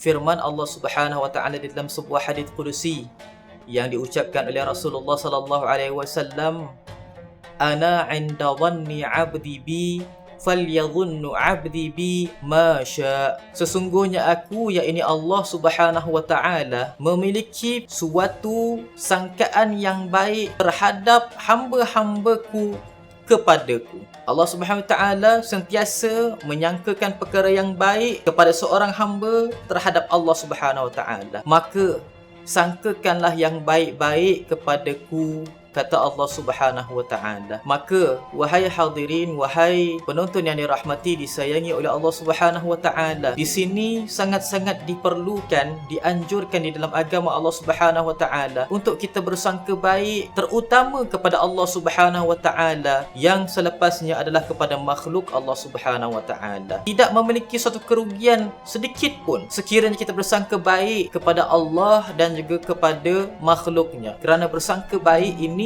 firman Allah Subhanahu wa taala di dalam sebuah hadis qudusi yang diucapkan oleh Rasulullah sallallahu alaihi wasallam, ana 'inda dhanni 'abdi bi falyadhunnu 'abdi bi ma syaa. Sesungguhnya aku, yakni Allah Subhanahu wa taala, memiliki suatu sangkaan yang baik terhadap hamba-hambaku kepadaku. Allah Subhanahu wa taala sentiasa menyangkakan perkara yang baik kepada seorang hamba terhadap Allah Subhanahu wa taala. Maka sangkakanlah yang baik-baik kepadaku, kata Allah Subhanahu wa taala. Maka wahai hadirin, wahai penonton yang dirahmati, disayangi oleh Allah Subhanahu wa taala, di sini sangat-sangat diperlukan, dianjurkan di dalam agama Allah Subhanahu wa taala untuk kita bersangka baik, terutama kepada Allah Subhanahu wa taala, yang selepasnya adalah kepada makhluk Allah Subhanahu wa taala. Tidak memiliki suatu kerugian sedikit pun sekiranya kita bersangka baik kepada Allah dan juga kepada makhluknya, kerana bersangka baik ini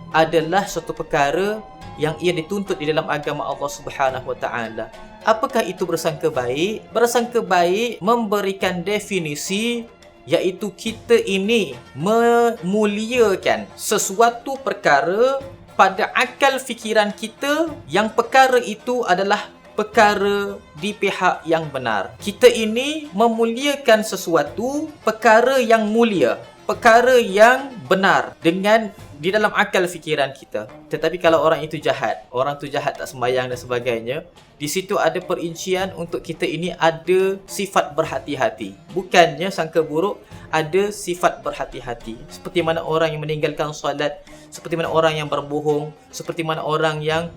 adalah suatu perkara yang ia dituntut di dalam agama Allah Subhanahu wa taala. Apakah itu bersangka baik? Bersangka baik memberikan definisi, iaitu kita ini memuliakan sesuatu perkara pada akal fikiran kita yang perkara itu adalah perkara di pihak yang benar. Kita ini memuliakan sesuatu perkara yang mulia, perkara yang benar dengan di dalam akal fikiran kita. Tetapi kalau orang itu jahat, orang tu jahat, tak sembahyang dan sebagainya, di situ ada perincian untuk kita ini ada sifat berhati-hati. Bukannya sangka buruk, ada sifat berhati-hati. Seperti mana orang yang meninggalkan solat, seperti mana orang yang berbohong, seperti mana orang yang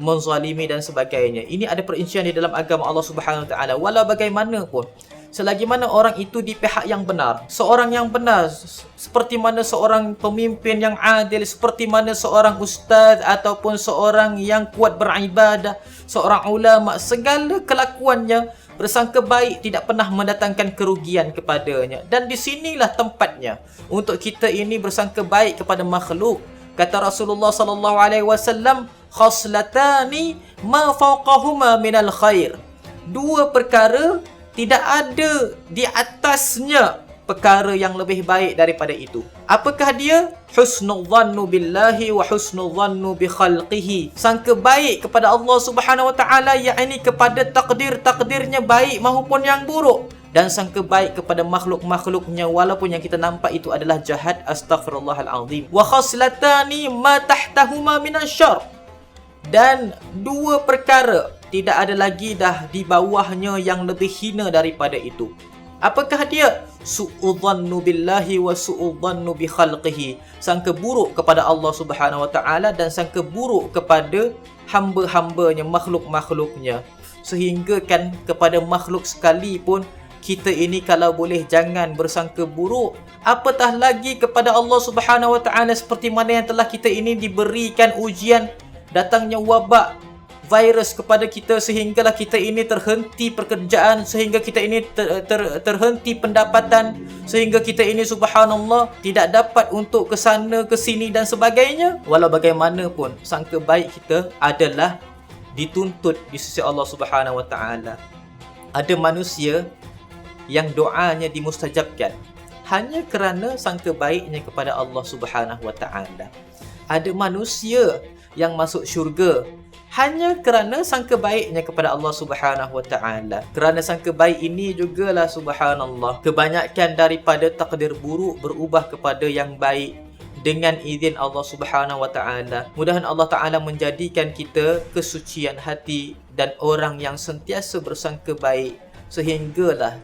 menzalimi dan sebagainya. Ini ada perincian di dalam agama Allah Subhanahu wa taala. Walau bagaimanapun, selagi mana orang itu di pihak yang benar, seorang yang benar, seperti mana seorang pemimpin yang adil, seperti mana seorang ustaz ataupun seorang yang kuat beribadah, seorang ulama, segala kelakuannya bersangka baik, tidak pernah mendatangkan kerugian kepadanya. Dan di sinilah tempatnya untuk kita ini bersangka baik kepada makhluk. Kata Rasulullah sallallahu alaihi wasallam, khaslatani ma fawqahuma minal khair. Dua perkara tidak ada di atasnya perkara yang lebih baik daripada itu. Apakah dia? Husnul dhannu billahi wa husnul dhannu bi khalqihi. Sangka baik kepada Allah Subhanahu wa taala, yakni kepada takdir-takdirnya baik maupun yang buruk, dan sangka baik kepada makhluk-makhluknya walaupun yang kita nampak itu adalah jahat. Astaghfirullahalazim. Wa khaslatani ma tahtahuma minasyarr. Dan dua perkara tidak ada lagi dah di bawahnya yang lebih hina daripada itu. Apakah dia? Su'udhannu billahi wa su'udhannu bi khalqihi. Sangka buruk kepada Allah Subhanahu wa taala dan sangka buruk kepada hamba-hambanya, makhluk-makhluknya. Sehingga kan kepada makhluk sekalipun kita ini kalau boleh jangan bersangka buruk, apatah lagi kepada Allah Subhanahu wa taala, seperti mana yang telah kita ini diberikan ujian, datangnya wabak virus kepada kita sehinggalah kita ini terhenti pekerjaan, sehingga kita ini terhenti pendapatan, sehingga kita ini subhanallah tidak dapat untuk ke sana ke sini dan sebagainya. Walau bagaimanapun sangka baik kita adalah dituntut di sisi Allah Subhanahu wa taala. Ada manusia yang doanya dimustajabkan hanya kerana sangka baiknya kepada Allah Subhanahu wa taala. Ada manusia yang masuk syurga hanya kerana sangka baiknya kepada Allah Subhanahu wa taala. Kerana sangka baik ini jugalah subhanallah kebanyakan daripada takdir buruk berubah kepada yang baik dengan izin Allah Subhanahu wa taala. Mudahan Allah taala menjadikan kita kesucian hati dan orang yang sentiasa bersangka baik, sehinggalah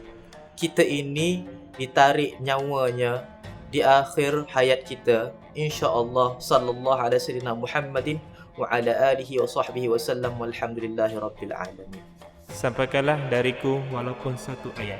kita ini ditarik nyawanya di akhir hayat kita, insya-Allah. Sallallahu alaihi wasallam Muhammadin wa ala alihi wa sahbihi wasallam walhamdulillahi rabbil alamin. Sampaikanlah dariku walaupun satu ayat.